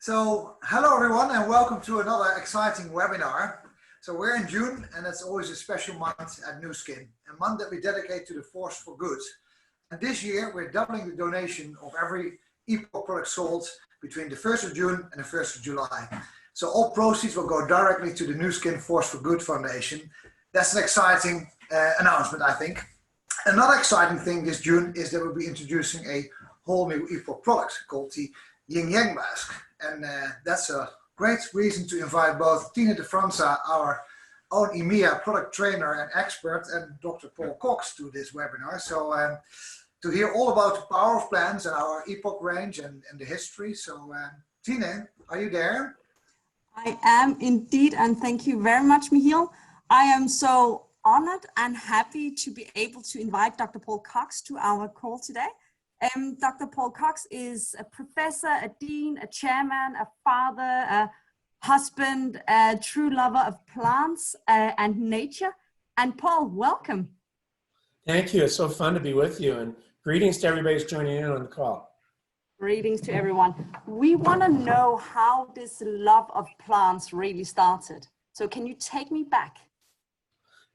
Hello everyone and welcome to another exciting webinar. So we're in June and it's always a special month at Nu Skin, a month that we dedicate to the force for good. And this year we're doubling the donation of every Epoch product sold between the 1st of June and the 1st of July. So all proceeds will go directly to the Nu Skin Force for Good Foundation. That's an exciting announcement, I think. Another exciting thing this June is that we'll be introducing a whole new Epoch product called the Yin and Yang Mask. And that's a great reason to invite both Tina de Franza, our own EMEA product trainer and expert, and Dr. Paul Cox to this webinar. So to hear all about the power of plants and our Epoch range and the history. So Tina, are you there? I am indeed, and thank you very much, Michiel. I am so honored and happy to be able to invite Dr. Paul Cox to our call today. Dr. Paul Cox is a professor, a dean, a chairman, a father, a husband, a true lover of plants and nature. And Paul, welcome. Thank you. It's so fun to be with you, and greetings to everybody who's joining in on the call. Greetings to everyone. We want to know how this love of plants really started. So can you take me back?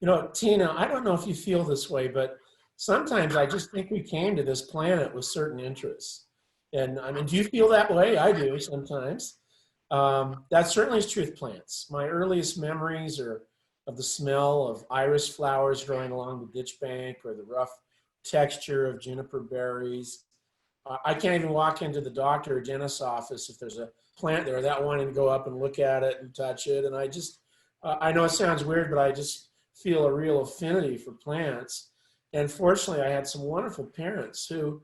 You know, Tina, I don't know if you feel this way, but sometimes I just think we came to this planet with certain interests. And I mean, do you feel that way? I do sometimes. That certainly is true with plants. My earliest memories are of the smell of iris flowers growing along the ditch bank, or the rough texture of juniper berries. I can't even walk into the doctor or dentist's office if there's a plant there without wanting to go up and look at it and touch it. And I know it sounds weird, but I just feel a real affinity for plants. And fortunately, I had some wonderful parents who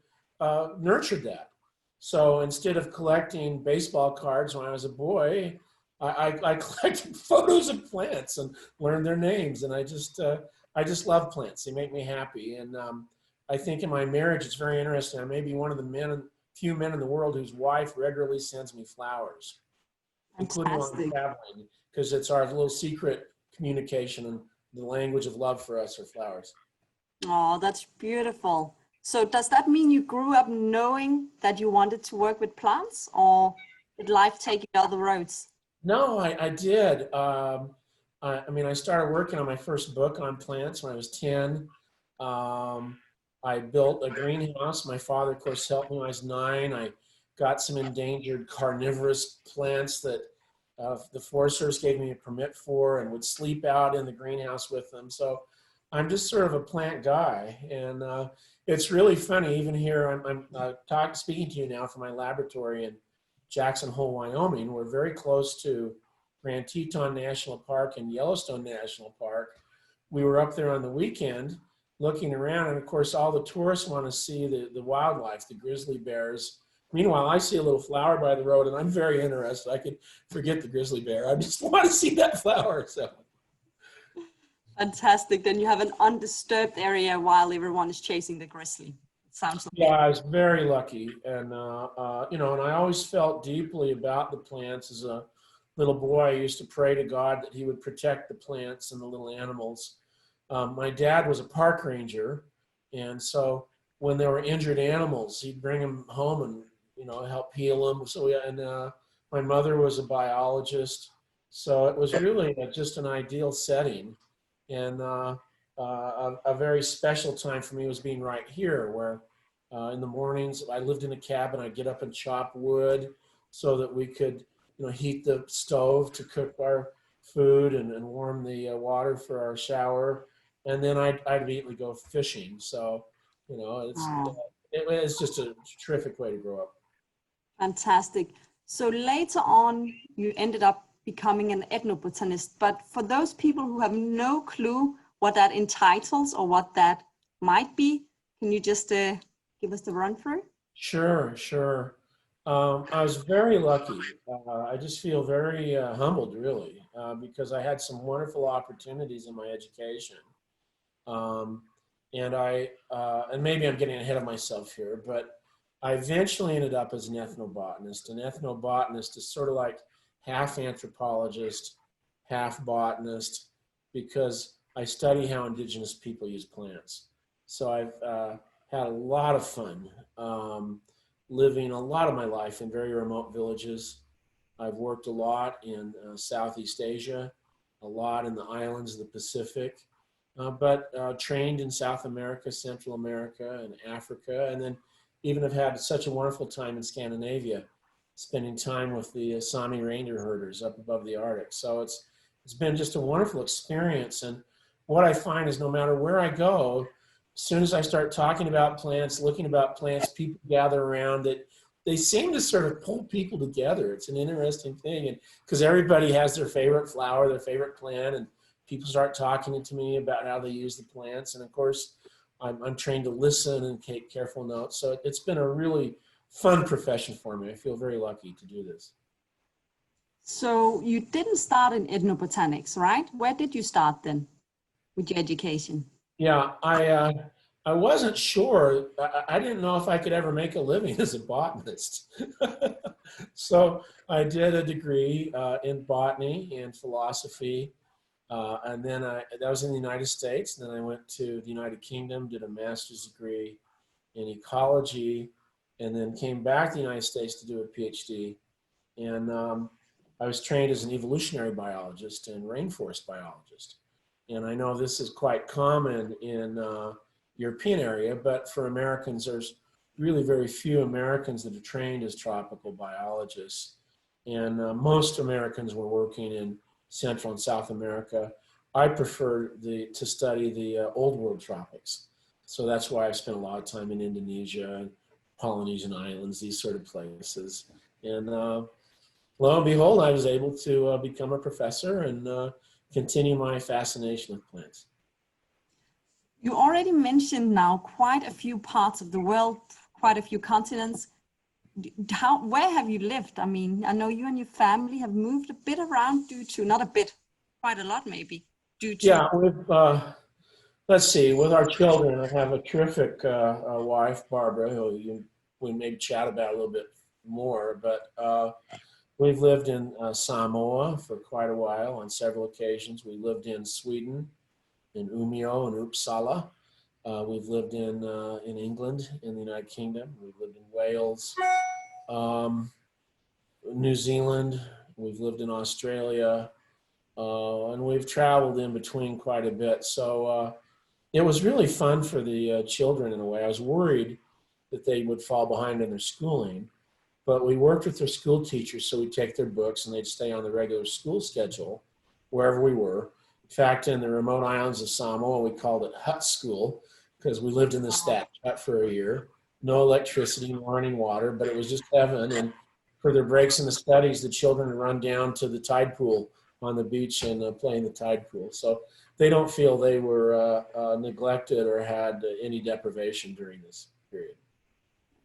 nurtured that. So instead of collecting baseball cards when I was a boy, I collected photos of plants and learned their names. And I just love plants. They make me happy. And I think in my marriage, it's very interesting. I may be one of the few men in the world whose wife regularly sends me flowers, including when I'm traveling, because it's our little secret communication, and the language of love for us are flowers. Oh, that's beautiful. So does that mean you grew up knowing that you wanted to work with plants, or did life take you other roads? No, I did. I mean, I started working on my first book on plants when I was 10. I built a greenhouse. My father, of course, helped me when I was 9. I got some endangered carnivorous plants that the Forest Service gave me a permit for, and would sleep out in the greenhouse with them. So I'm just sort of a plant guy. And it's really funny, even here, I'm speaking to you now from my laboratory in Jackson Hole, Wyoming. We're very close to Grand Teton National Park and Yellowstone National Park. We were up there on the weekend looking around, and of course all the tourists want to see the wildlife, the grizzly bears. Meanwhile, I see a little flower by the road and I'm very interested. I could forget the grizzly bear. I just want to see that flower. So fantastic. Then you have an undisturbed area while everyone is chasing the grizzly. It sounds like. Yeah, I was very lucky. And you know, and I always felt deeply about the plants. As a little boy, I used to pray to God that he would protect the plants and the little animals. My dad was a park ranger, and so when there were injured animals, he'd bring them home and, you know, help heal them. So my mother was a biologist, so it was really just an ideal setting. And a very special time for me was being right here, where in the mornings I lived in a cabin. I'd get up and chop wood so that we could, you know, heat the stove to cook our food and warm the water for our shower. And then I'd immediately go fishing. So, you know, it's just a terrific way to grow up. Fantastic. So later on, you ended up becoming an ethnobotanist. But for those people who have no clue what that entitles or what that might be, can you just give us the run through? Sure, sure. I was very lucky. I just feel very humbled, really, because I had some wonderful opportunities in my education. And maybe I'm getting ahead of myself here, but I eventually ended up as an ethnobotanist. An ethnobotanist is sort of like half anthropologist, half botanist, because I study how indigenous people use plants. So I've had a lot of fun living a lot of my life in very remote villages, I've worked a lot in Southeast Asia, a lot in the islands of the Pacific, but trained in South America, Central America, and Africa, and then even have had such a wonderful time in Scandinavia, spending time with the Sami reindeer herders up above the Arctic. So it's been just a wonderful experience. And what I find is no matter where I go, as soon as I start talking about plants, looking about plants, people gather around it. They seem to sort of pull people together. It's an interesting thing, and because everybody has their favorite flower, their favorite plant, and people start talking to me about how they use the plants. And of course, I'm trained to listen and take careful notes. So it's been a really fun profession for me. I feel very lucky to do this. So you didn't start in ethnobotanics, right? Where did you start then with your education? Yeah, I wasn't sure. I didn't know if I could ever make a living as a botanist. So I did a degree in botany and philosophy. And then that was in the United States. And then I went to the United Kingdom, did a master's degree in ecology, and then came back to the United States to do a PhD. And I was trained as an evolutionary biologist and rainforest biologist. And I know this is quite common in European area, but for Americans, there's really very few Americans that are trained as tropical biologists. And most Americans were working in Central and South America. I prefer to study the old world tropics. So that's why I spent a lot of time in Indonesia and Polynesian islands, these sort of places. And lo and behold, I was able to become a professor and continue my fascination with plants. You already mentioned now quite a few parts of the world, quite a few continents. Where have you lived? I mean, I know you and your family have moved a bit around due to, not a bit, quite a lot maybe, due to... Yeah, let's see, with our children, I have a terrific wife, Barbara, who we maybe chat about a little bit more, but we've lived in Samoa for quite a while on several occasions. We lived in Sweden, in Umeå and Uppsala. We've lived in England, in the United Kingdom. We've lived in Wales, New Zealand. We've lived in Australia, and we've traveled in between quite a bit. So it was really fun for the children in a way. I was worried that they would fall behind in their schooling, but we worked with their school teachers, so we'd take their books and they'd stay on the regular school schedule wherever we were. In fact, in the remote islands of Samoa, we called it hut school because we lived in this thatched hut for a year. No electricity, no running water, but it was just heaven. And for their breaks in the studies, the children would run down to the tide pool on the beach and play in the tide pool. So they don't feel they were neglected or had any deprivation during this period.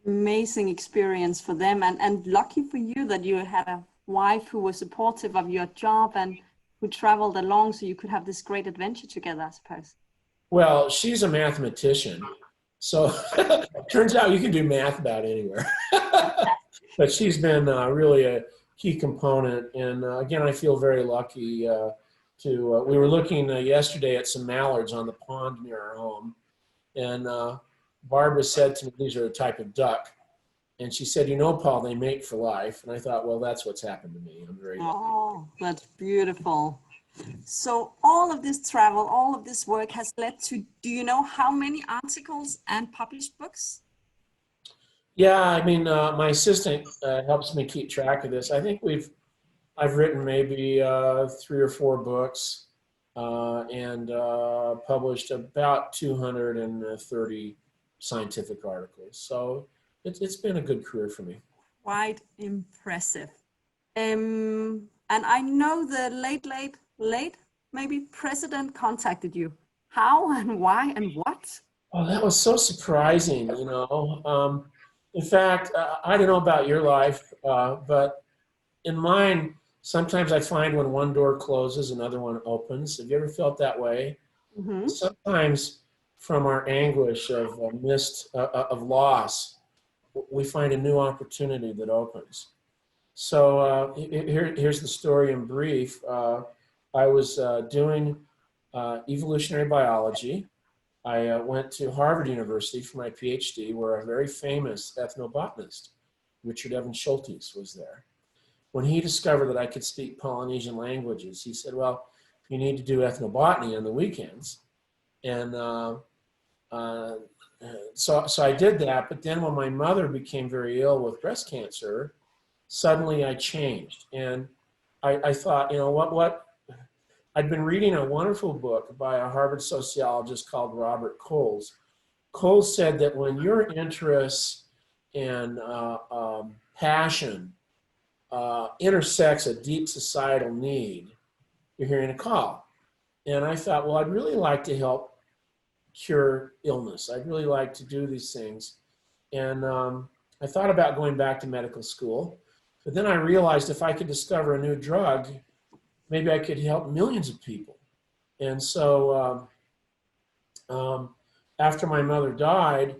Amazing experience for them, and lucky for you that you had a wife who was supportive of your job and who traveled along so you could have this great adventure together, I suppose. Well, she's a mathematician, so turns out you can do math about anywhere. But she's been really a key component, and again, I feel very lucky we were looking yesterday at some mallards on the pond near our home, and Barbara said to me, these are a type of duck. And she said, you know, Paul, they mate for life. And I thought, well, that's what's happened to me. I'm very lucky. Oh, that's beautiful. So all of this travel, all of this work has led to, do you know how many articles and published books? Yeah, I mean, my assistant helps me keep track of this. I think I've written maybe 3 or 4 books and published about 230 scientific articles. So it's been a good career for me. Quite impressive. And I know the late, maybe president contacted you. How and why and what? Oh, that was so surprising, you know. In fact, I don't know about your life, but in mine, sometimes I find when one door closes, another one opens. Have you ever felt that way? Mm-hmm. Sometimes from our anguish of loss, we find a new opportunity that opens. So here's the story in brief. I was doing evolutionary biology. I went to Harvard University for my PhD, where a very famous ethnobotanist, Richard Evans Schultes, was there. when he discovered that I could speak Polynesian languages, he said, well, you need to do ethnobotany on the weekends. And so I did that. But then when my mother became very ill with breast cancer, suddenly I changed. And I thought, you know, what I'd been reading a wonderful book by a Harvard sociologist called Robert Coles. Coles said that when your interests and passion intersects a deep societal need, you're hearing a call. And I thought, well, I'd really like to help cure illness. I'd really like to do these things. And I thought about going back to medical school, but then I realized if I could discover a new drug, maybe I could help millions of people. And so after my mother died,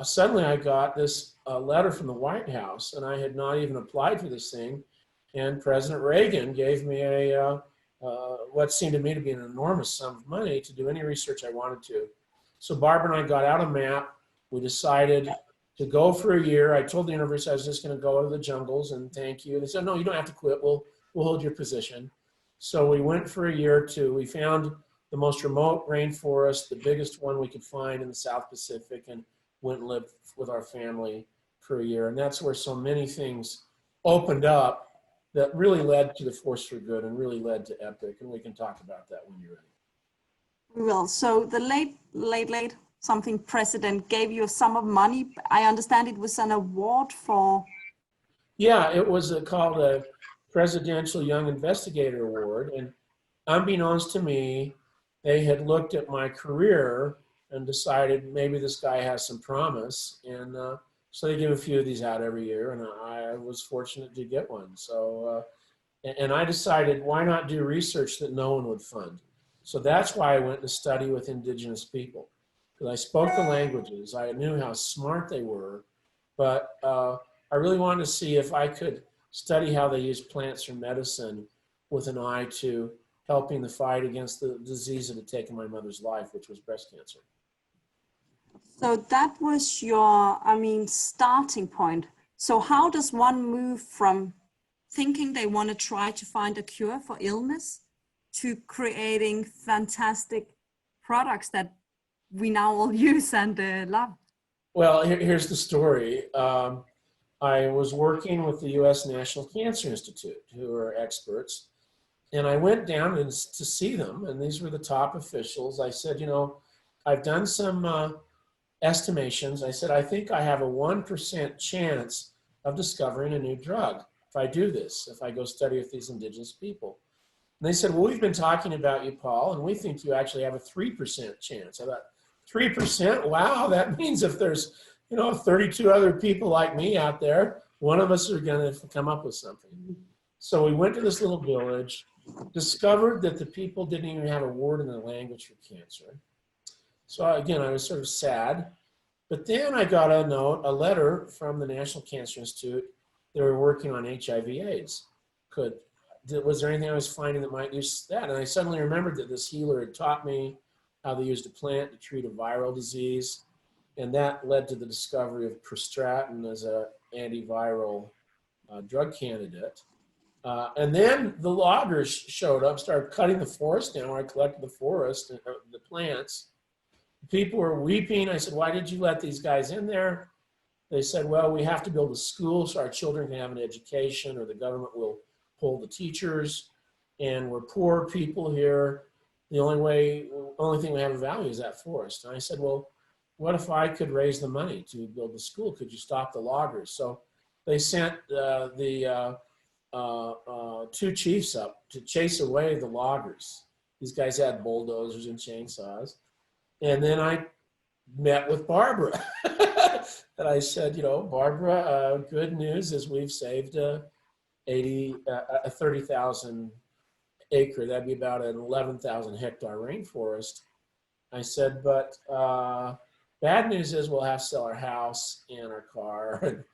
suddenly I got this letter from the White House, and I had not even applied for this thing. And President Reagan gave me a what seemed to me to be an enormous sum of money to do any research I wanted to. So Barbara and I got out a map. We decided to go for a year. I told the university I was just going to go to the jungles and thank you. They said, no, you don't have to quit. We'll hold your position. So we went for a year or two. We found the most remote rainforest, the biggest one we could find in the South Pacific, and went and lived with our family for a year. And that's where so many things opened up that really led to the Force for Good and really led to Epoch. And we can talk about that when you're ready. We will. So the late something president gave you a sum of money. I understand it was an award for. Yeah, it was called a Presidential Young Investigator Award. And unbeknownst to me, they had looked at my career and decided maybe this guy has some promise. And so they give a few of these out every year, and I was fortunate to get one. So, and I decided, why not do research that no one would fund? So that's why I went to study with indigenous people, because I spoke the languages. I knew how smart they were, but I really wanted to see if I could study how they use plants for medicine with an eye to helping the fight against the disease that had taken my mother's life, which was breast cancer. So that was your, starting point. So how does one move from thinking they want to try to find a cure for illness to creating fantastic products that we now all use and love? Well, here's the story. I was working with the U.S. National Cancer Institute, who are experts, and I went down to see them, and these were the top officials. I said, you know, I've done some estimations. I said, I think I have a 1% chance of discovering a new drug if I do this, if I go study with these indigenous people. And they said, well, we've been talking about you, Paul, and we think you actually have a 3% chance. I thought, 3%? Wow, that means if there's, 32 other people like me out there, one of us are going to come up with something. So we went to this little village, discovered that the people didn't even have a word in their language for cancer. So again, I was sort of sad. But then I got a letter from the National Cancer Institute. They were working on HIV/AIDS. Was there anything I was finding that might use that? And I suddenly remembered that this healer had taught me how they used a plant to treat a viral disease. And that led to the discovery of prostratin as an antiviral drug candidate. And then the loggers showed up, started cutting the forest down where I collected the forest, the plants. People were weeping. I said, why did you let these guys in there? They said, well, we have to build a school so our children can have an education, or the government will pull the teachers. And we're poor people here. The only thing we have of value is that forest. And I said, well, what if I could raise the money to build the school? Could you stop the loggers? So they sent the two chiefs up to chase away the loggers. These guys had bulldozers and chainsaws. And then I met with Barbara. And I said, Barbara, good news is we've saved a 30,000 acre, that'd be about an 11,000 hectare rainforest. I said, but bad news is we'll have to sell our house and our car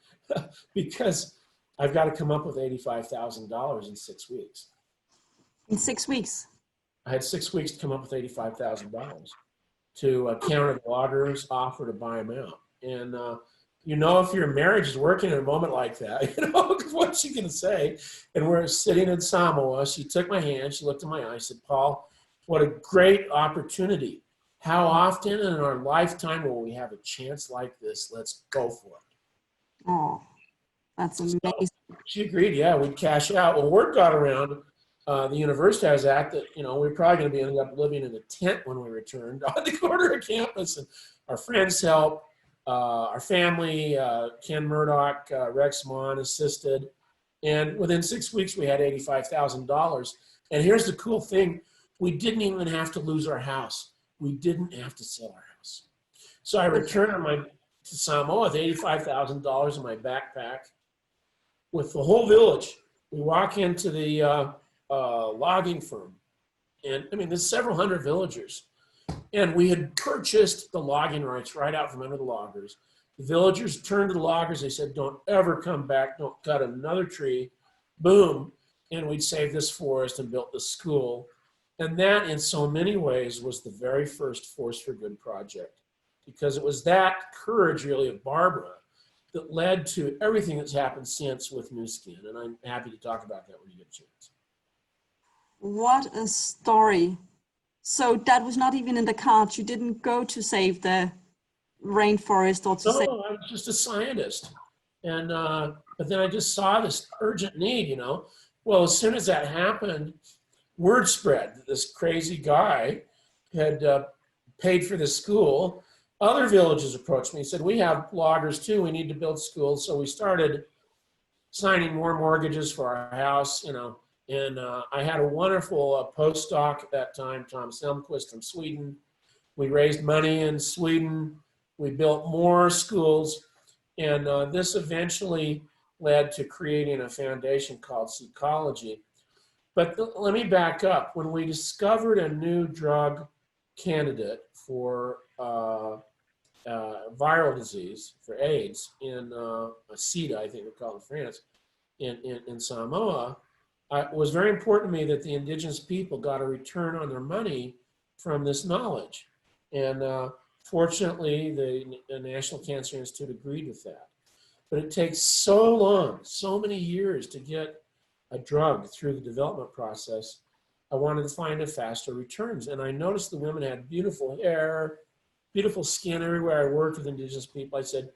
because I've got to come up with $85,000 in 6 weeks. In 6 weeks? I had 6 weeks to come up with $85,000 to counter the loggers' offer to buy them out. And you know, if your marriage is working in a moment like that, you know, what's she going to say? And we're sitting in Samoa. She took my hand. She looked in my eyes. Said, Paul, what a great opportunity. How often in our lifetime will we have a chance like this? Let's go for it. Oh, that's amazing. So she agreed, yeah, we'd cash out. Well, word got around the university I was at that, you know, we're probably going to be ending up living in a tent when we returned on the corner of campus. And our friends helped, our family, Ken Murdoch, Rex Mon assisted. And within 6 weeks, we had $85,000. And here's the cool thing. We didn't even have to lose our house. We didn't have to sell our house. So I returned to Samoa with $85,000 in my backpack with the whole village. We walk into the logging firm. And I mean, there's several hundred villagers. And we had purchased the logging rights right out from under the loggers. The villagers turned to the loggers. They said, don't ever come back. Don't cut another tree. Boom. And we'd saved this forest and built this school. And that, in so many ways, was the very first Force for Good project, because it was that courage, really, of Barbara that led to everything that's happened since with Nu Skin. And I'm happy to talk about that when you get a chance. What a story. So that was not even in the cards. You didn't go to save the rainforest or to save. No, I was just a scientist. And, but then I just saw this urgent need, you know. Well, as soon as that happened, word spread that this crazy guy had paid for the school. Other villages approached me and said, we have loggers too, we need to build schools. So we started signing more mortgages for our house, you know, and I had a wonderful postdoc at that time, Tom Selmquist from Sweden. We raised money in Sweden. We built more schools, and this eventually led to creating a foundation called Seecology. But let me back up. When we discovered a new drug candidate for viral disease, for AIDS, in SIDA, I think they call it in France, in Samoa, it was very important to me that the indigenous people got a return on their money from this knowledge. And fortunately, the National Cancer Institute agreed with that. But it takes so long, so many years to get a drug through the development process. I wanted to find a faster returns. And I noticed the women had beautiful hair, beautiful skin everywhere I worked with indigenous people. I said,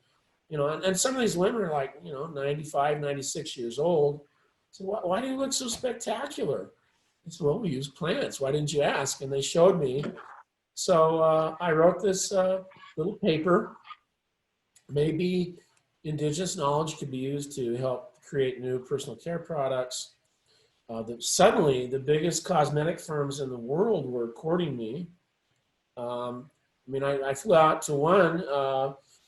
you know, and some of these women are like, you know, 95, 96 years old. So why do you look so spectacular? I said, well, we use plants. Why didn't you ask? And they showed me. So I wrote this little paper. Maybe indigenous knowledge could be used to help create new personal care products. Suddenly, the biggest cosmetic firms in the world were courting me. I mean, I flew out to one.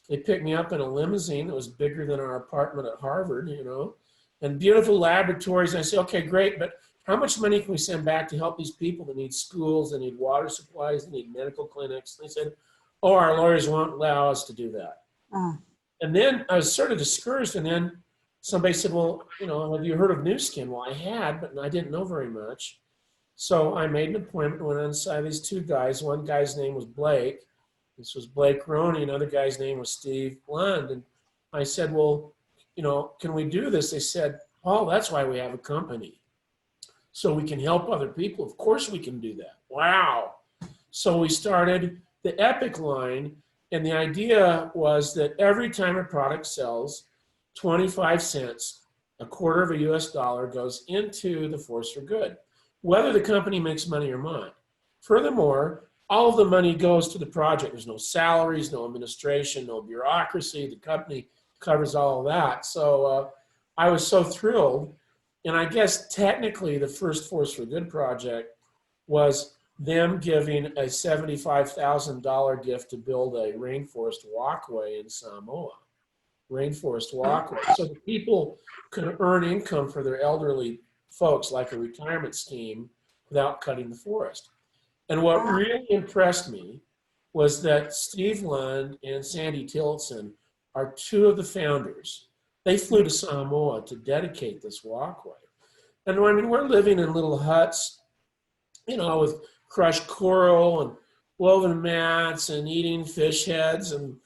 They picked me up in a limousine that was bigger than our apartment at Harvard, you know, and beautiful laboratories. And I said, okay, great, but how much money can we send back to help these people that need schools, that need water supplies, that need medical clinics? And they said, oh, our lawyers won't allow us to do that. And then I was sort of discouraged, and then somebody said, well, you know, have you heard of Nu Skin? Well, I had, but I didn't know very much. So I made an appointment, went inside these two guys. One guy's name was Blake. This was Blake Roney. Another guy's name was Steve Lund. And I said, well, you know, can we do this? They said, Paul, that's why we have a company. So we can help other people. Of course we can do that. Wow. So we started the Epoch line. And the idea was that every time a product sells, 25 cents, a quarter of a US dollar, goes into the Force for Good, whether the company makes money or not. Furthermore, all of the money goes to the project. There's no salaries, no administration, no bureaucracy. The company covers all of that. So I was so thrilled. And I guess technically the first Force for Good project was them giving a $75,000 gift to build a rainforest walkway in Samoa. Rainforest walkway. So the people could earn income for their elderly folks, like a retirement scheme, without cutting the forest. And what really impressed me was that Steve Lund and Sandy Tillotson are two of the founders. They flew to Samoa to dedicate this walkway. And I mean, we're living in little huts, you know, with crushed coral and woven mats and eating fish heads and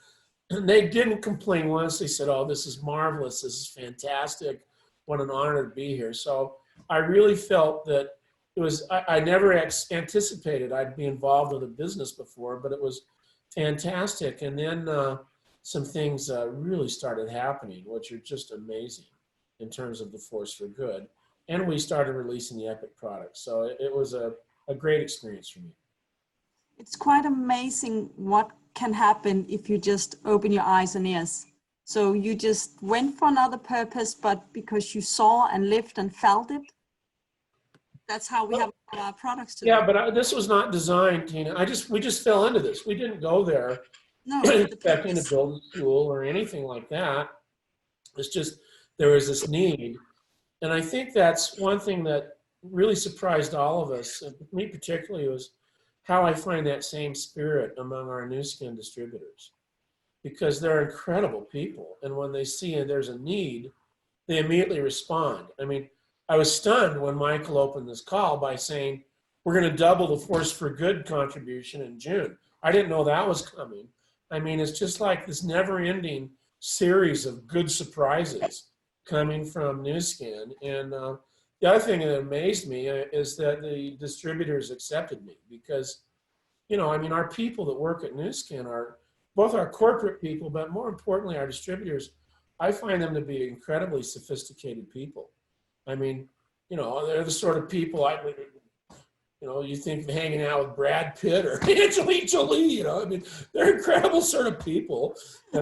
And they didn't complain once. They said, oh, this is marvelous. This is fantastic. What an honor to be here. So I really felt that it was, I never anticipated I'd be involved with a business before, but it was fantastic. And then some things really started happening, which are just amazing in terms of the force for good. And we started releasing the Epoch product. So it was a great experience for me. It's quite amazing what can happen if you just open your eyes and ears. So you just went for another purpose, but because you saw and lived and felt it, that's how we have our products today. Yeah, but this was not designed, Tina. We just fell into this. We didn't go there No, expecting to build a school or anything like that. It's just there was this need. And I think that's one thing that really surprised all of us, and me particularly, was how I find that same spirit among our new skin distributors. Because they're incredible people. And when they see there's a need, they immediately respond. I mean, I was stunned when Michael opened this call by saying, we're going to double the Force for Good contribution in June. I didn't know that was coming. I mean, it's just like this never-ending series of good surprises coming from Nu Skin. And the other thing that amazed me is that the distributors accepted me because, you know, I mean, our people that work at Nu Skin are both our corporate people, but more importantly, our distributors. I find them to be incredibly sophisticated people. I mean, you know, they're the sort of people you know, you think of hanging out with Brad Pitt or Angelina Jolie, you know, I mean, they're incredible sort of people.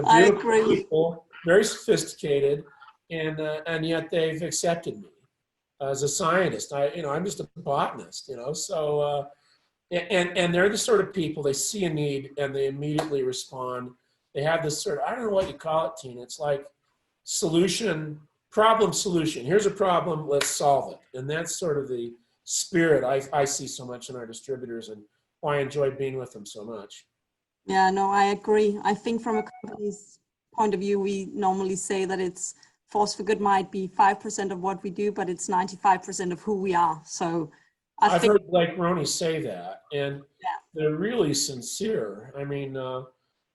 I agree. People, very sophisticated, and yet they've accepted me as a scientist. I'm just a botanist, you know, so, and they're the sort of people, they see a need and they immediately respond. They have this sort of, I don't know what you call it, Tina, it's like problem solution. Here's a problem, let's solve it. And that's sort of the spirit I see so much in our distributors and why I enjoy being with them so much. Yeah, no, I agree. I think from a company's point of view, we normally say that it's Force for Good might be 5% of what we do, but it's 95% of who we are. So I've heard Blake Roney say that, and yeah, they're really sincere. I mean,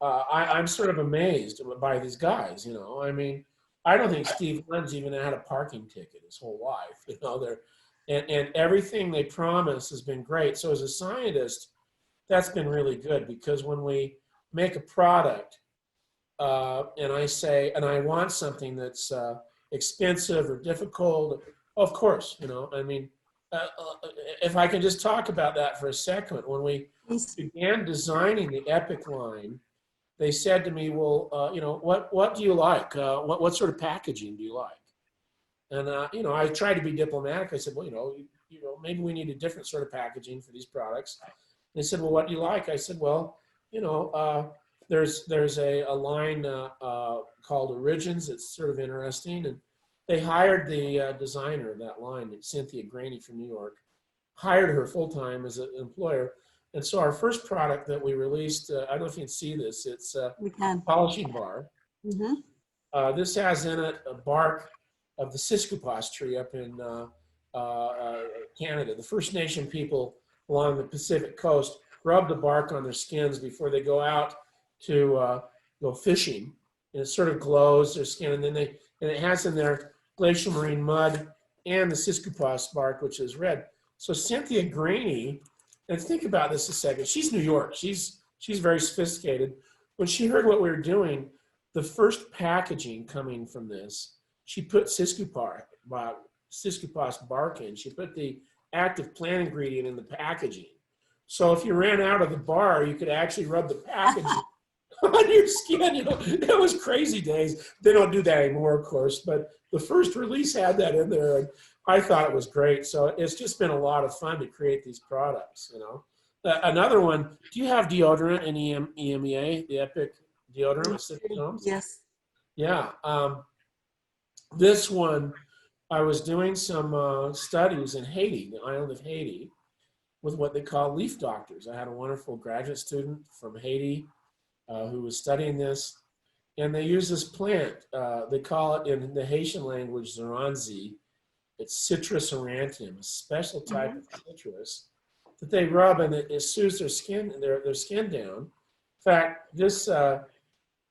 I'm sort of amazed by these guys, you know. I mean, I don't think Steve Lenz even had a parking ticket his whole life, you know. And everything they promise has been great. So as a scientist, that's been really good because when we make a product and I say, and I want something that's expensive or difficult, of course, you know, I mean, if I can just talk about that for a second, when we began designing the Epoch line, they said to me, well, you know, what do you like? What sort of packaging do you like? And, you know, I tried to be diplomatic. I said, well, you know, maybe we need a different sort of packaging for these products. They said, well, what do you like? I said, well, you know, there's a line called Origins. It's sort of interesting. And they hired the designer of that line, Cynthia Graney from New York, hired her full-time as an employer. And so our first product that we released, I don't know if you can see this, it's a polishing bar. Mm-hmm. This has in it a bark of the Siskiyou tree up in Canada. The First Nation people along the Pacific coast rub the bark on their skins before they go out to go fishing. And it sort of glows their skin. And then and it has in there glacial marine mud and the Siskiyou bark, which is red. So Cynthia Graney, and think about this a second. She's New York. She's very sophisticated. When she heard what we were doing, the first packaging coming from this, she put Siskiyou bark in. She put the active plant ingredient in the packaging. So if you ran out of the bar, you could actually rub the packaging on your skin. You know, it was crazy days. They don't do that anymore, of course, but the first release had that in there, and I thought it was great. So it's just been a lot of fun to create these products, you know. Another one, do you have deodorant in EMEA, the Epoch deodorant? Yes. Yeah. This one, I was doing some studies in Haiti, the island of Haiti, with what they call leaf doctors. I had a wonderful graduate student from Haiti who was studying this, and they use this plant. They call it in the Haitian language, Zoranzi. It's Citrus aurantium, a special type of citrus that they rub, and it soothes their skin down. In fact, this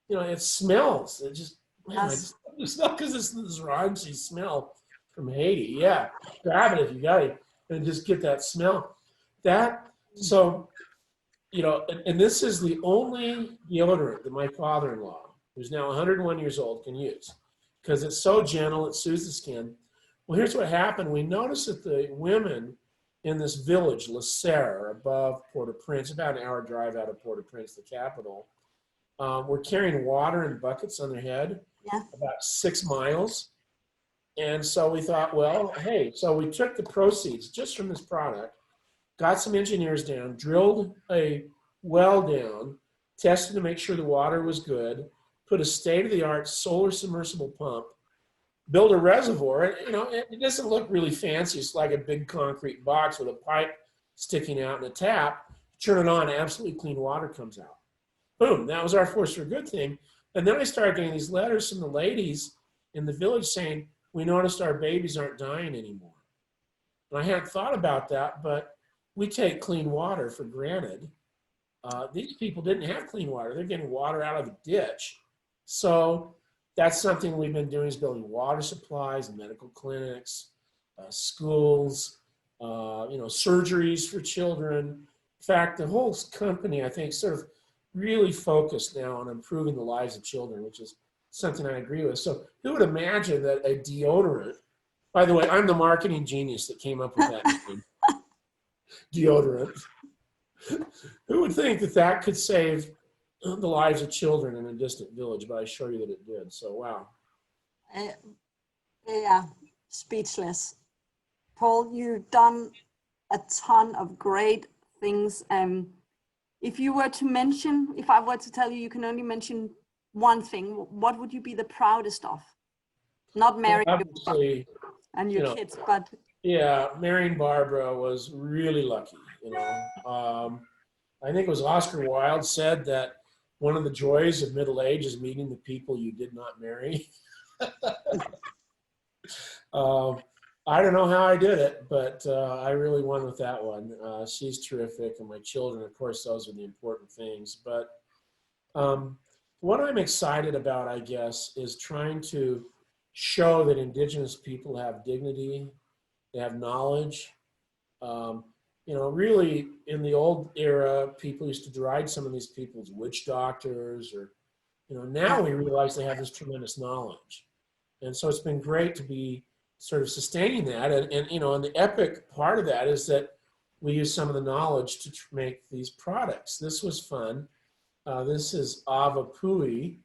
it smells. It just, man, I Yes. just smell because it's this raunchy smell from Haiti. Yeah, grab it if you got it, and just get that smell. So, and this is the only deodorant that my father-in-law, who's now 101 years old, can use because it's so gentle, it soothes the skin. Well, here's what happened. We noticed that the women in this village, La Serre, above Port-au-Prince, about an hour drive out of Port-au-Prince, the capital, were carrying water in buckets on their head, Yeah. about 6 miles. And so we thought, well, hey, so we took the proceeds just from this product, got some engineers down, drilled a well down, tested to make sure the water was good, put a state-of-the-art solar submersible pump, build a reservoir. And, it doesn't look really fancy. It's like a big concrete box with a pipe sticking out and a tap. Turn it on, absolutely clean water comes out. Boom, that was our force for good thing. And then I started getting these letters from the ladies in the village saying, we noticed our babies aren't dying anymore. And I hadn't thought about that, but we take clean water for granted. These people didn't have clean water. They're getting water out of the ditch. So that's something we've been doing, is building water supplies, medical clinics, schools, surgeries for children. In fact, the whole company, I think, sort of really focused now on improving the lives of children, which is something I agree with. So who would imagine that a deodorant, by the way, I'm the marketing genius that came up with that name, deodorant. Who would think that that could save the lives of children in a distant village? But I assure you that it did. So, wow. Yeah, speechless. Paul, you've done a ton of great things. If I were to tell you, you can only mention one thing, what would you be the proudest of? Not marrying Obviously, and your kids, but yeah, marrying Barbara was really lucky. I think it was Oscar Wilde said that one of the joys of middle age is meeting the people you did not marry. I don't know how I did it, but I really won with that one. She's terrific, and my children, of course, those are the important things. But what I'm excited about, I guess, is trying to show that indigenous people have dignity, they have knowledge. Really, in the old era, people used to deride some of these people as witch doctors, or, now we realize they have this tremendous knowledge. And so it's been great to be sort of sustaining that. And the epic part of that is that we use some of the knowledge to make these products. This was fun. This is Ava Pui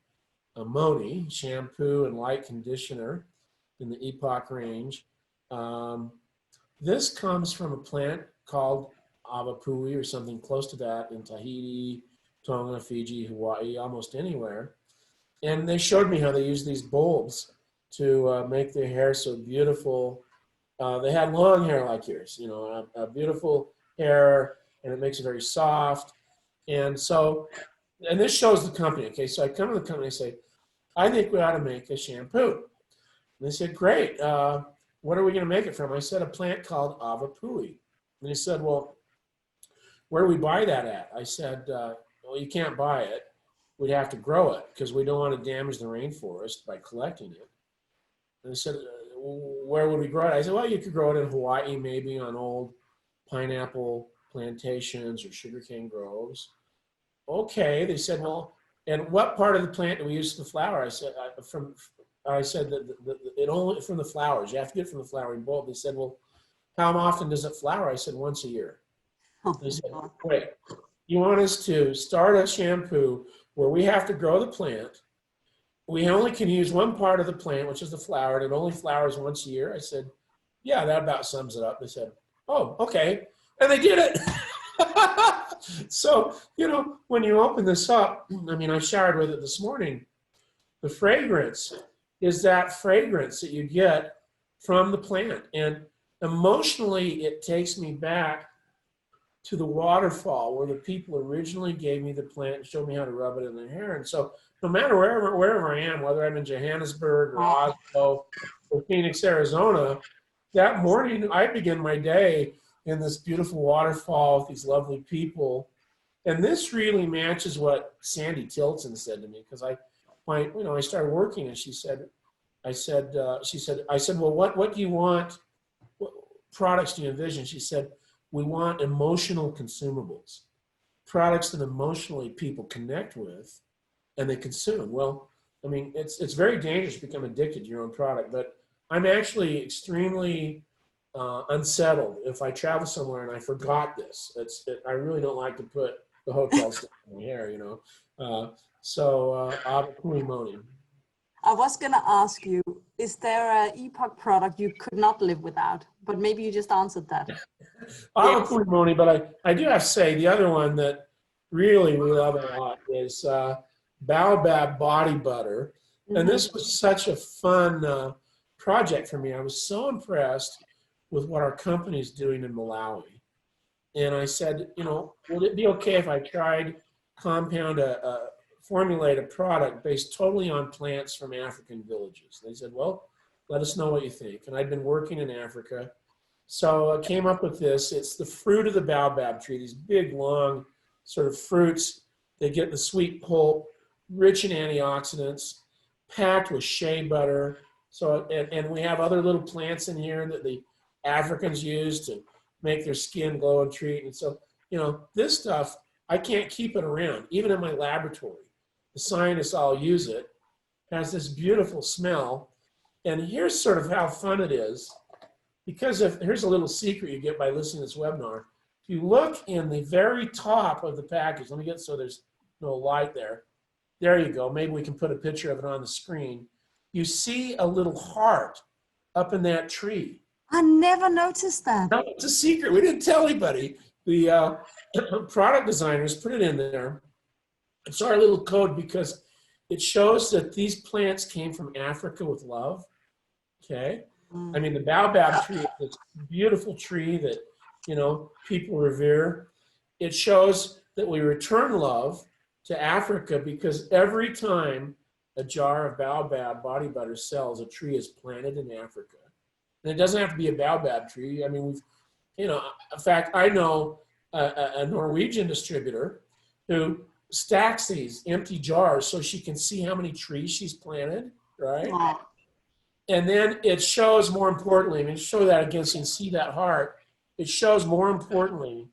Amoni shampoo and light conditioner in the Epoch range. This comes from a plant called Ava Pui or something close to that in Tahiti, Tonga, Fiji, Hawaii, almost anywhere. And they showed me how they use these bulbs to make their hair so beautiful. They had long hair like yours, a beautiful hair, and it makes it very soft. And this shows the company. Okay, so I come to the company and say, I think we ought to make a shampoo. And they said, great. What are we going to make it from? I said, a plant called Ava Pui. And they said, well, where do we buy that at? I said, well, you can't buy it. We'd have to grow it because we don't want to damage the rainforest by collecting it. And they said, where would we grow it? I said, well, you could grow it in Hawaii, maybe on old pineapple plantations or sugarcane groves. Okay, they said, well, and what part of the plant do we use for the flower? I said, that it only from the flowers. You have to get it from the flowering bulb. They said, well, how often does it flower? I said, once a year. They said, wait, you want us to start a shampoo where we have to grow the plant? We only can use one part of the plant, which is the flower, and it only flowers once a year. I said, yeah, that about sums it up. They said, oh, okay. And they did it. So, when you open this up, I showered with it this morning. The fragrance is that fragrance that you get from the plant. And emotionally, it takes me back to the waterfall where the people originally gave me the plant and showed me how to rub it in their hair. And so no matter wherever I am, whether I'm in Johannesburg or Oslo or Phoenix, Arizona, that morning I begin my day in this beautiful waterfall with these lovely people. And this really matches what Sandy Tilton said to me, because I started working, and she said, well, what do you want? What products do you envision? She said, we want emotional consumables, products that emotionally people connect with and they consume. Well, I mean, it's very dangerous to become addicted to your own product, but I'm actually extremely unsettled if I travel somewhere and I forgot this. I really don't like to put the hotel stuff in the hair, Abakurimoni. I was going to ask you, is there an Epoch product you could not live without? But maybe you just answered that. Abakurimoni, but I do have to say the other one that really we love a lot is Baobab body butter. Mm-hmm. And this was such a fun project for me. I was so impressed with what our company is doing in Malawi. And I said, would it be okay if I tried formulate a product based totally on plants from African villages? They said, well, let us know what you think. And I'd been working in Africa. So I came up with this. It's the fruit of the baobab tree, these big, long sort of fruits. They get the sweet pulp, rich in antioxidants, packed with shea butter. So, and we have other little plants in here that the Africans use to make their skin glow and treat. And so, this stuff, I can't keep it around, even in my laboratory. The scientists all use it. It has this beautiful smell. And here's sort of how fun it is. Because here's a little secret you get by listening to this webinar. If you look in the very top of the package, let me get so there's no light there. There you go. Maybe we can put a picture of it on the screen. You see a little heart up in that tree. I never noticed that. No, it's a secret. We didn't tell anybody. The product designers put it in there. It's our little code because it shows that these plants came from Africa with love. Okay. I mean, the baobab tree is this beautiful tree that, people revere. It shows that we return love to Africa because every time a jar of baobab body butter sells, a tree is planted in Africa. And it doesn't have to be a baobab tree. I mean, in fact, I know a Norwegian distributor who stacks these empty jars so she can see how many trees she's planted, right? Wow. And then it shows, more importantly, I mean, show that again so you can see that heart. It shows, more importantly,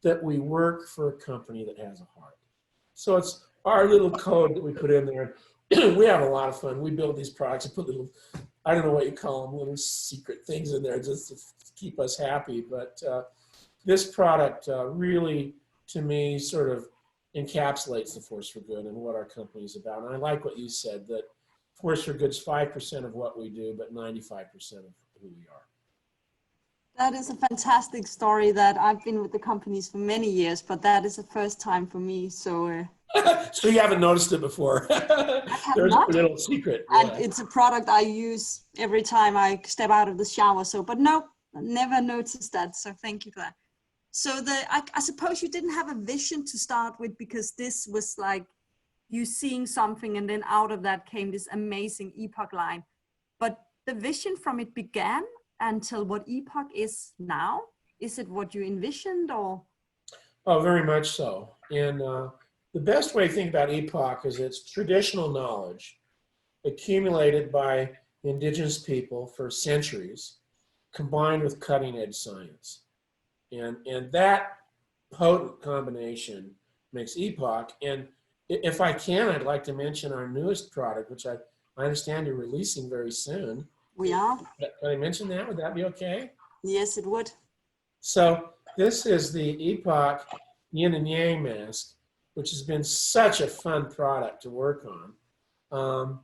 that we work for a company that has a heart. So it's our little code that we put in there. We have a lot of fun. We build these products and put little, I don't know what you call them, little secret things in there just to keep us happy. But this product really, to me, sort of encapsulates the Force for Good and what our company is about. And I like what you said, that Force for Good's 5% of what we do, but 95% of who we are. That is a fantastic story that I've been with the companies for many years, but that is the first time for me. So, so you haven't noticed it before. There's a little secret. And it's a product I use every time I step out of the shower. So, but no, I never noticed that. So thank you for that. So I suppose you didn't have a vision to start with because this was like you seeing something and then out of that came this amazing Epoch line. But the vision from it began until what Epoch is now? Is it what you envisioned or? Oh, very much so. And the best way to think about Epoch is it's traditional knowledge accumulated by indigenous people for centuries, combined with cutting edge science. And that potent combination makes Epoch. And if I can, I'd like to mention our newest product, which I understand you're releasing very soon. We are. Can I mention that? Would that be okay? Yes, it would. So this is the Epoch Yin and Yang Mask, which has been such a fun product to work on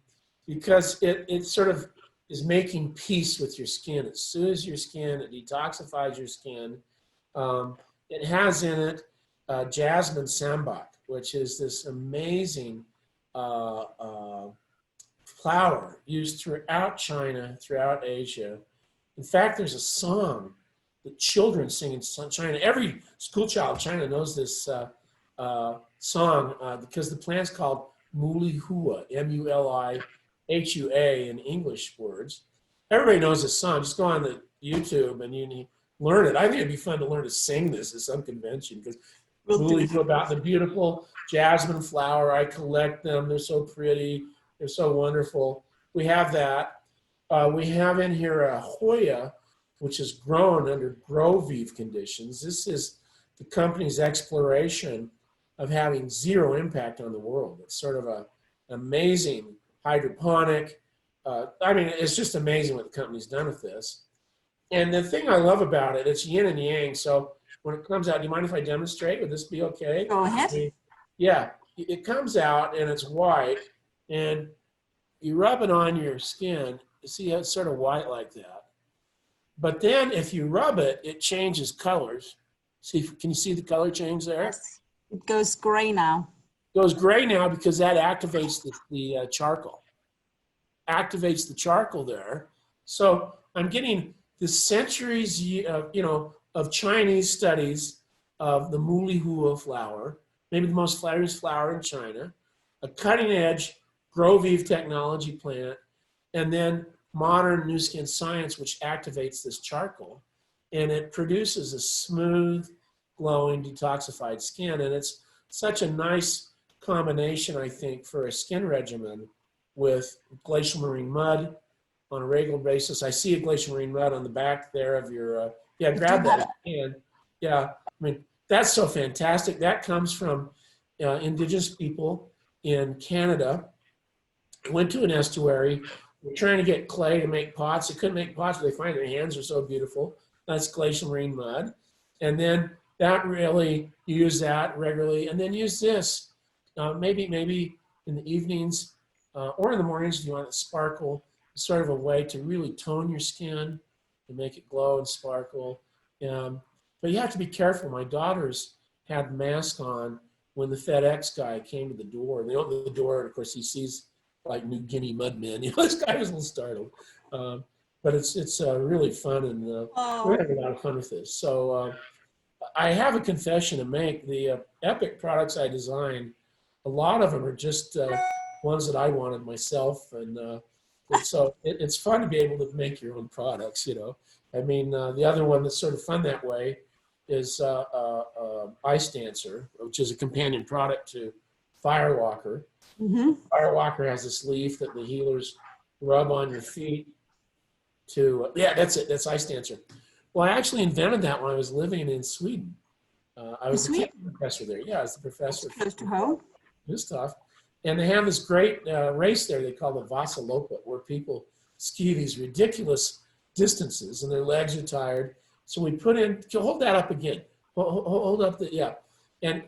because it sort of is making peace with your skin. It soothes your skin. It detoxifies your skin. It has in it jasmine sambak, which is this amazing flower used throughout China, throughout Asia. In fact, there's a song that children sing in China. Every school child in China knows this song because the plant's called mulihua, M-U-L-I-H-U-A in English words. Everybody knows this song. Just go on the YouTube and you learn it. I think it'd be fun to learn to sing this at some convention because mulihua about the beautiful jasmine flower. I collect them. They're so pretty. They're so wonderful. We have that. We have in here a Hoya, which is grown under grow weave conditions. This is the company's exploration of having zero impact on the world. It's sort of an amazing hydroponic. I mean, it's just amazing what the company's done with this. And the thing I love about it, it's yin and yang. So when it comes out, do you mind if I demonstrate? Would this be okay? Go ahead. Yeah, it comes out and it's white, and you rub it on your skin. You see how it's sort of white like that. But then if you rub it, it changes colors. See, can you see the color change there? Yes. It goes gray now. It goes gray now because that activates the charcoal. Activates the charcoal there. So I'm getting the centuries of Chinese studies of the mulihua flower, maybe the most flattering flower in China, a cutting edge grow weave technology plant, and then modern new skin science, which activates this charcoal, and it produces a smooth, glowing, detoxified skin. And it's such a nice combination, I think, for a skin regimen with glacial marine mud on a regular basis. I see a glacial marine mud on the back there of your, yeah, grab that if you can. Yeah, I mean, that's so fantastic. That comes from indigenous people in Canada. Went to an estuary. We're trying to get clay to make pots. They couldn't make pots, but they find their hands are so beautiful. That's glacial marine mud. And then that really, you use that regularly. And then use this, maybe in the evenings or in the mornings if you want it to sparkle. It's sort of a way to really tone your skin and make it glow and sparkle. But you have to be careful. My daughters had masks on when the FedEx guy came to the door. And they opened the door, and of course he sees like New Guinea mudmen. This guy was a little startled. But it's really fun, and we're having a lot of fun with this. So I have a confession to make. The Epoch products I designed, a lot of them are just ones that I wanted myself, and so it's fun to be able to make your own products, I mean, the other one that's sort of fun that way is Ice Dancer, which is a companion product to Firewalker. Mm-hmm. Firewalker has this leaf that the healers rub on your feet to, yeah, that's it, that's Ice Dancer. Well, I actually invented that when I was living in Sweden. I was the professor there. Yeah, I was the professor. Close to home. Good stuff. And they have this great race there they call the Vasaloppet, where people ski these ridiculous distances and their legs are tired. So we put in, hold that up again. Hold up the, yeah. And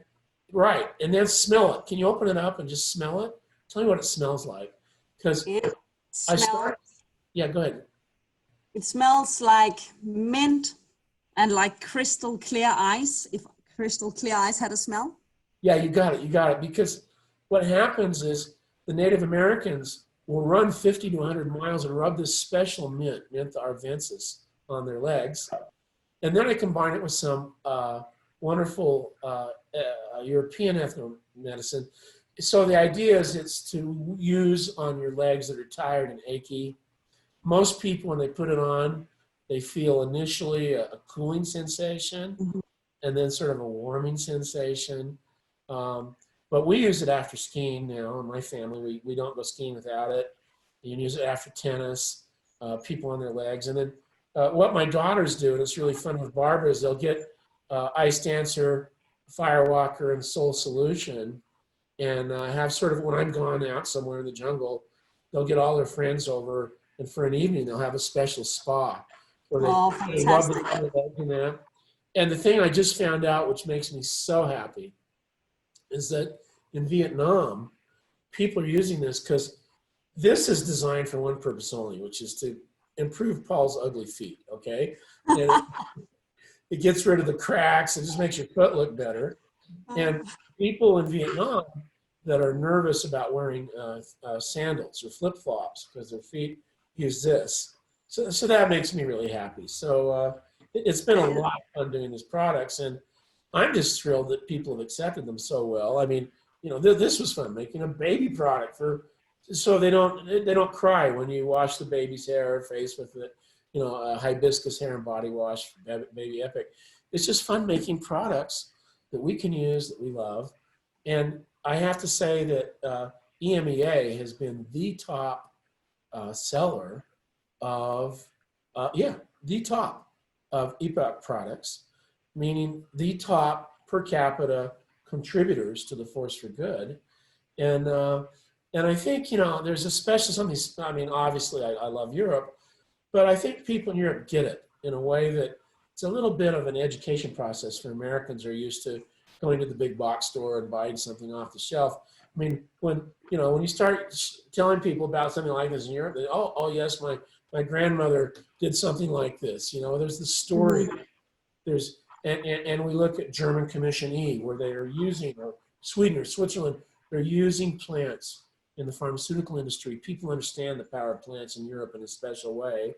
right, and then smell it. Can you open it up and just smell it? Tell me what it smells like. Because yeah, go ahead. It smells like mint and like crystal clear ice, if crystal clear ice had a smell. Yeah, you got it. Because what happens is the Native Americans will run 50 to 100 miles and rub this special mint arvensis, on their legs. And then I combine it with some wonderful European ethnomedicine. So the idea is it's to use on your legs that are tired and achy. Most people, when they put it on, they feel initially a cooling sensation, mm-hmm. and then sort of a warming sensation. But we use it after skiing now in my family. We don't go skiing without it. You can use it after tennis, people on their legs. And then what my daughters do, and it's really fun with Barbara, is they'll get Ice Dancer, Firewalker, and Soul Solution, and have sort of, when I'm gone out somewhere in the jungle, they'll get all their friends over, and for an evening they'll have a special spa where they rub their legs in that. And the thing I just found out, which makes me so happy, is that in Vietnam, people are using this because this is designed for one purpose only, which is to improve Paul's ugly feet, okay? And it gets rid of the cracks and just makes your foot look better. And people in Vietnam that are nervous about wearing sandals or flip-flops because their feet use this. So that makes me really happy. So it's been a lot of fun doing these products, and I'm just thrilled that people have accepted them so well. I mean, this was fun, making a baby product so they don't cry when you wash the baby's hair or face with it, a hibiscus hair and body wash, Baby Epoch. It's just fun making products that we can use, that we love. And I have to say that EMEA has been the top seller of, the top of Epoch products, meaning the top per capita contributors to the force for good. And I think, there's especially something, I mean, obviously I love Europe, but I think people in Europe get it in a way that it's a little bit of an education process for Americans who are used to going to the big box store and buying something off the shelf. I mean, when you start telling people about something like this in Europe, they, oh yes, my grandmother did something like this. There's the story. There's and we look at German Commission E, where they are using, or Sweden or Switzerland, they're using plants in the pharmaceutical industry. People understand the power of plants in Europe in a special way.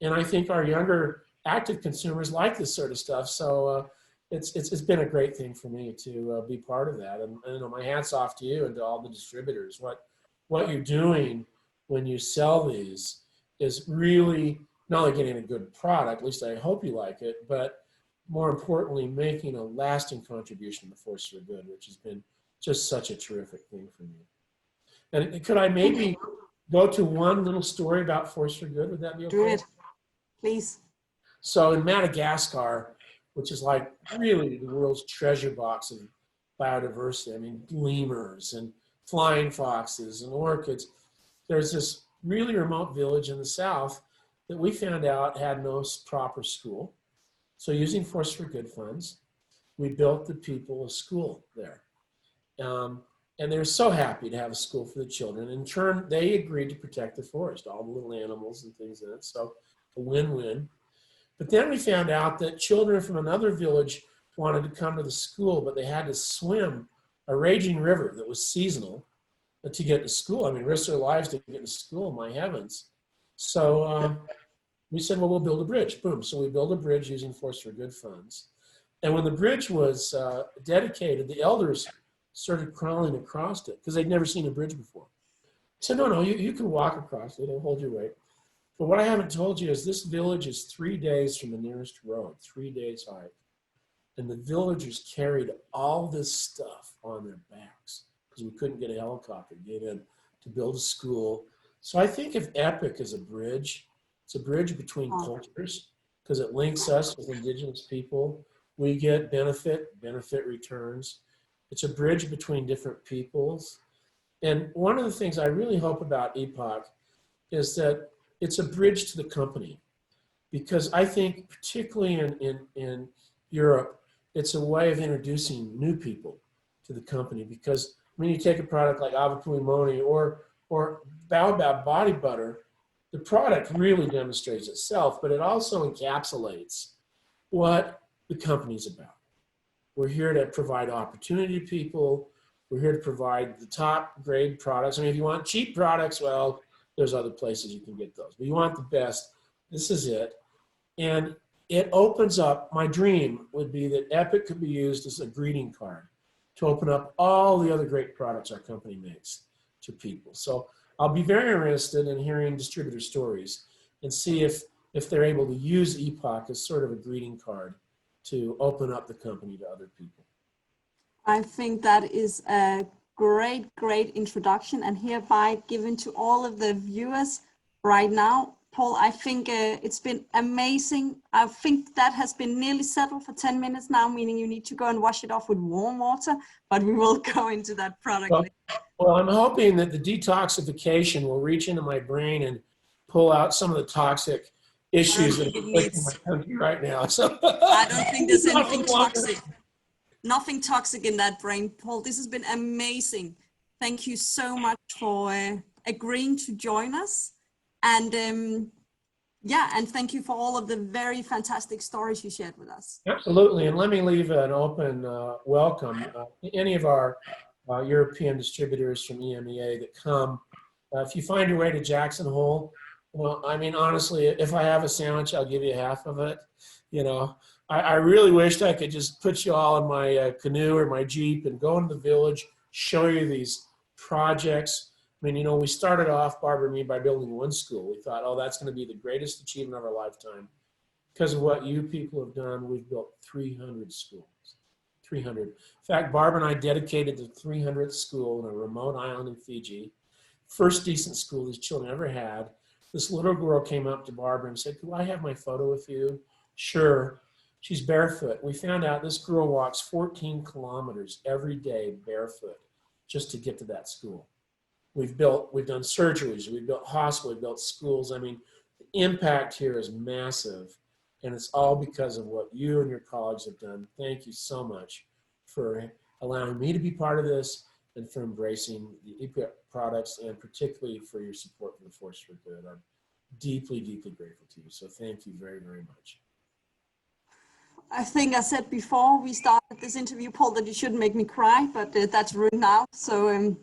And I think our younger active consumers like this sort of stuff. So it's been a great thing for me to be part of that. And my hat's off to you and to all the distributors. What you're doing when you sell these is really not only getting a good product, at least I hope you like it, but more importantly, making a lasting contribution to the force for good, which has been just such a terrific thing for me. And could I maybe go to one little story about force for good? Would that be okay? Do it, please. So in Madagascar, which is like really the world's treasure box of biodiversity, I mean, lemurs and flying foxes and orchids, there's this really remote village in the south that we found out had no proper school. So using Force for Good funds, we built the people a school there. And they were so happy to have a school for the children. In turn, they agreed to protect the forest, all the little animals and things in it. So a win-win. But then we found out that children from another village wanted to come to the school, but they had to swim a raging river that was seasonal to get to school. I mean, risk their lives to get to school, my heavens. So we said, well, we'll build a bridge. Boom. So we built a bridge using Force for Good funds. And when the bridge was dedicated, the elders started crawling across it because they'd never seen a bridge before. I said, no, you can walk across it. It'll hold your weight. But what I haven't told you is this village is 3 days from the nearest road, 3 days hike. And the villagers carried all this stuff on their backs because we couldn't get a helicopter to get in to build a school. So I think of Epoch as a bridge. It's a bridge between cultures because it links us with indigenous people. We get benefit returns. It's a bridge between different peoples. And one of the things I really hope about Epoch is that it's a bridge to the company, because I think particularly in Europe, it's a way of introducing new people to the company. Because when you take a product like Avapuimoni or Baobab body butter, the product really demonstrates itself, but it also encapsulates what the company's about. We're here to provide opportunity to people. We're here to provide the top grade products. I mean, if you want cheap products, well, there's other places you can get those. But you want the best, this is it. And it opens up, my dream would be that Epoch could be used as a greeting card to open up all the other great products our company makes to people. So I'll be very interested in hearing distributor stories and see if they're able to use Epoch as sort of a greeting card to open up the company to other people. I think that is a great introduction, and hereby given to all of the viewers right now. Paul, I think it's been amazing. I think that has been nearly settled for 10 minutes now, meaning you need to go and wash it off with warm water, but we will go into that product. Well, I'm hoping that the detoxification will reach into my brain and pull out some of the toxic issues that are afflicting my country right now. So I don't think there's anything toxic. Nothing toxic in that brain. Paul, this has been amazing. Thank you so much for agreeing to join us. And and thank you for all of the very fantastic stories you shared with us. Absolutely. And let me leave an open welcome. Any of our European distributors from EMEA that come, if you find your way to Jackson Hole, well, I mean, honestly, if I have a sandwich, I'll give you half of it. You know, I really wished I could just put you all in my canoe or my Jeep and go into the village, show you these projects. I mean, you know, we started off, Barbara and me, by building one school. We thought, oh, that's going to be the greatest achievement of our lifetime. Because of what you people have done, we've built 300 schools. 300. In fact, Barb and I dedicated the 300th school in a remote island in Fiji. First decent school these children ever had. This little girl came up to Barbara and said, "Could I have my photo with you?" Sure. She's barefoot. We found out this girl walks 14 kilometers every day barefoot just to get to that school. We've done surgeries, we've built hospitals, we've built schools. I mean, the impact here is massive, and it's all because of what you and your colleagues have done. Thank you so much for allowing me to be part of this and for embracing the Epoch products, and particularly for your support for the Force for Good. I'm deeply, deeply grateful to you. So thank you very, very much. I think I said before we started this interview, Paul, that you shouldn't make me cry, but that's ruined now. So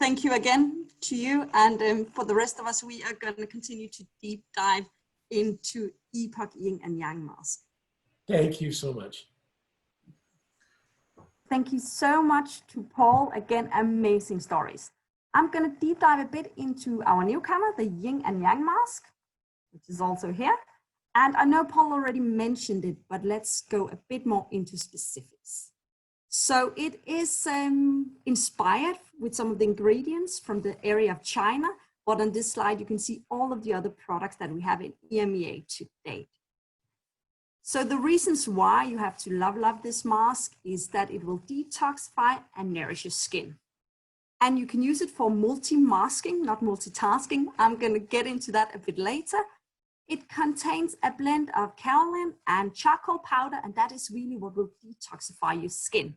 thank you again to you. And for the rest of us, we are going to continue to deep dive into Epoch Yin and Yang Mask. Thank you so much. Thank you so much to Paul. Again, amazing stories. I'm going to deep dive a bit into our newcomer, the Yin and Yang Mask, which is also here. And I know Paul already mentioned it, but let's go a bit more into specifics. So it is inspired with some of the ingredients from the area of China, but on this slide, you can see all of the other products that we have in EMEA to date. So the reasons why you have to love this mask is that it will detoxify and nourish your skin. And you can use it for multi-masking, not multitasking. I'm going to get into that a bit later. It contains a blend of kaolin and charcoal powder, and that is really what will detoxify your skin.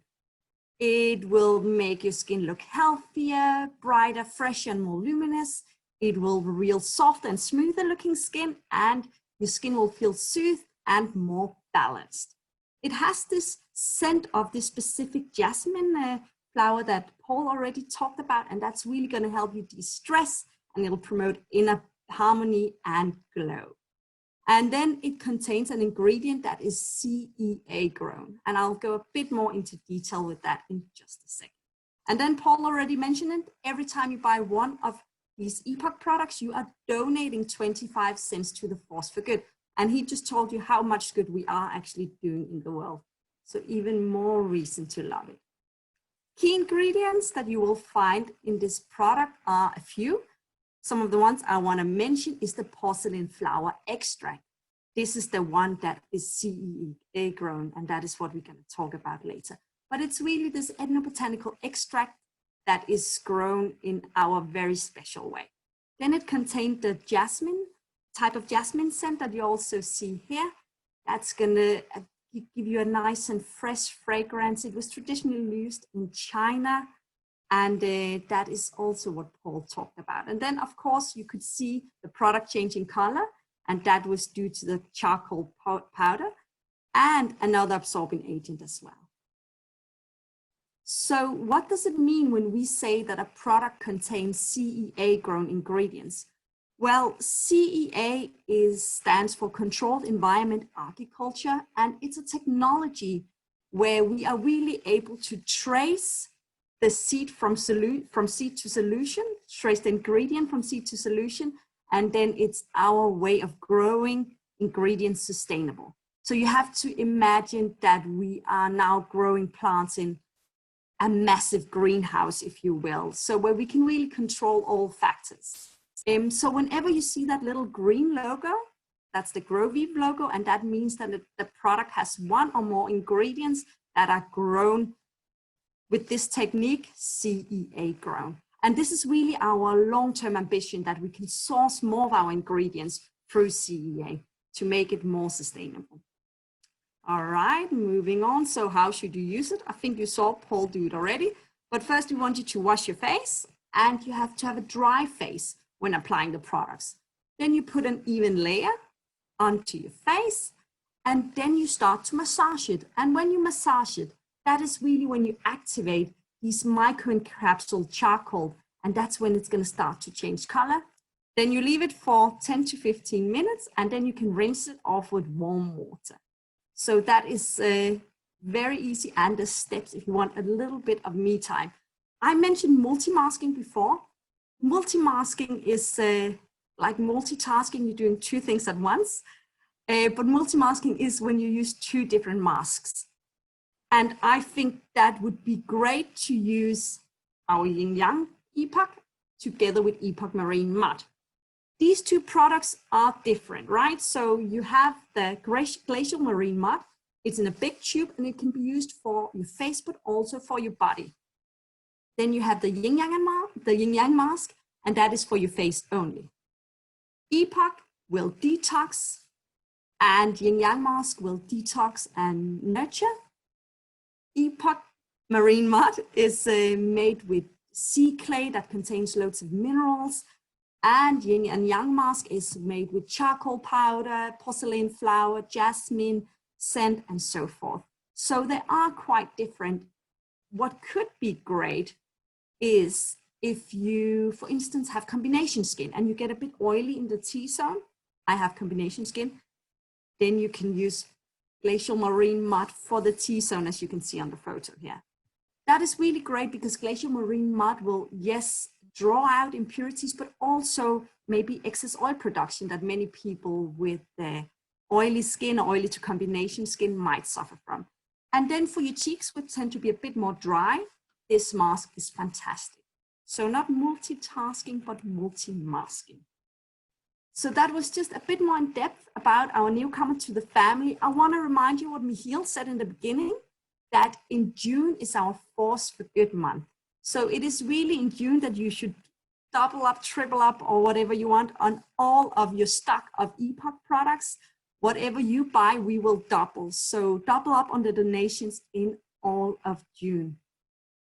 It will make your skin look healthier, brighter, fresher, and more luminous. It will reveal softer and smoother looking skin, and your skin will feel soothed and more balanced. It has this scent of this specific jasmine flower that Paul already talked about, and that's really going to help you de-stress, and it'll promote inner harmony and glow. And then it contains an ingredient that is CEA grown. And I'll go a bit more into detail with that in just a second. And then Paul already mentioned it. Every time you buy one of these Epoch products, you are donating 25 cents to the Force for Good. And he just told you how much good we are actually doing in the world. So even more reason to love it. Key ingredients that you will find in this product are a few. Some of the ones I want to mention is the porcelain flower extract. This is the one that is CEA grown, and that is what we're going to talk about later. But it's really this ethnobotanical extract that is grown in our very special way. Then it contained the jasmine, type of jasmine scent that you also see here. That's going to give you a nice and fresh fragrance. It was traditionally used in China. And that is also what Paul talked about. And then, of course, you could see the product changing color, and that was due to the charcoal powder and another absorbing agent as well. So what does it mean when we say that a product contains CEA-grown ingredients? Well, CEA stands for Controlled Environment Agriculture, and it's a technology where we are really able to trace the seed from seed to solution, trace the ingredient from seed to solution, and then it's our way of growing ingredients sustainable. So you have to imagine that we are now growing plants in a massive greenhouse, if you will, so where we can really control all factors. So whenever you see that little green logo, that's the GrowVive logo, and that means that the product has one or more ingredients that are grown with this technique, CEA grown. And this is really our long-term ambition, that we can source more of our ingredients through CEA to make it more sustainable. All right, moving on. So how should you use it? I think you saw Paul do it already, but first we want you to wash your face, and you have to have a dry face when applying the products. Then you put an even layer onto your face, and then you start to massage it. And when you massage it, that is really when you activate these microencapsuled charcoal, and that's when it's going to start to change color. Then you leave it for 10 to 15 minutes, and then you can rinse it off with warm water. So that is very easy, and the steps if you want a little bit of me time. I mentioned multi-masking before. Multi-masking is like multitasking, you're doing two things at once. But multi-masking is when you use two different masks. And I think that would be great to use our Yin Yang Epoch together with Epoch Marine Mud. These two products are different, right? So you have the glacial marine mud. It's in a big tube and it can be used for your face, but also for your body. Then you have the Yin Yang Mask, and that is for your face only. Epoch will detox, and Yin Yang Mask will detox and nurture. Epoch Marine Mud is made with sea clay that contains loads of minerals, and Yin and Yang Mask is made with charcoal powder, porcelain flower, jasmine, scent, and so forth. So they are quite different. What could be great is if you, for instance, have combination skin and you get a bit oily in the T-zone, I have combination skin, then you can use glacial marine mud for the T-zone, as you can see on the photo here. That is really great because glacial marine mud will, yes, draw out impurities, but also maybe excess oil production that many people with oily skin or oily to combination skin might suffer from. And then for your cheeks, which tend to be a bit more dry, this mask is fantastic. So not multitasking, but multi-masking. So that was just a bit more in depth about our newcomer to the family. I want to remind you what Michiel said in the beginning, that in June is our Force for Good month. So it is really in June that you should double up, triple up, or whatever you want on all of your stock of Epoch products. Whatever you buy, we will double. So double up on the donations in all of June.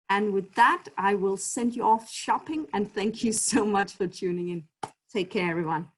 And with that, I will send you off shopping, and thank you so much for tuning in. Take care, everyone.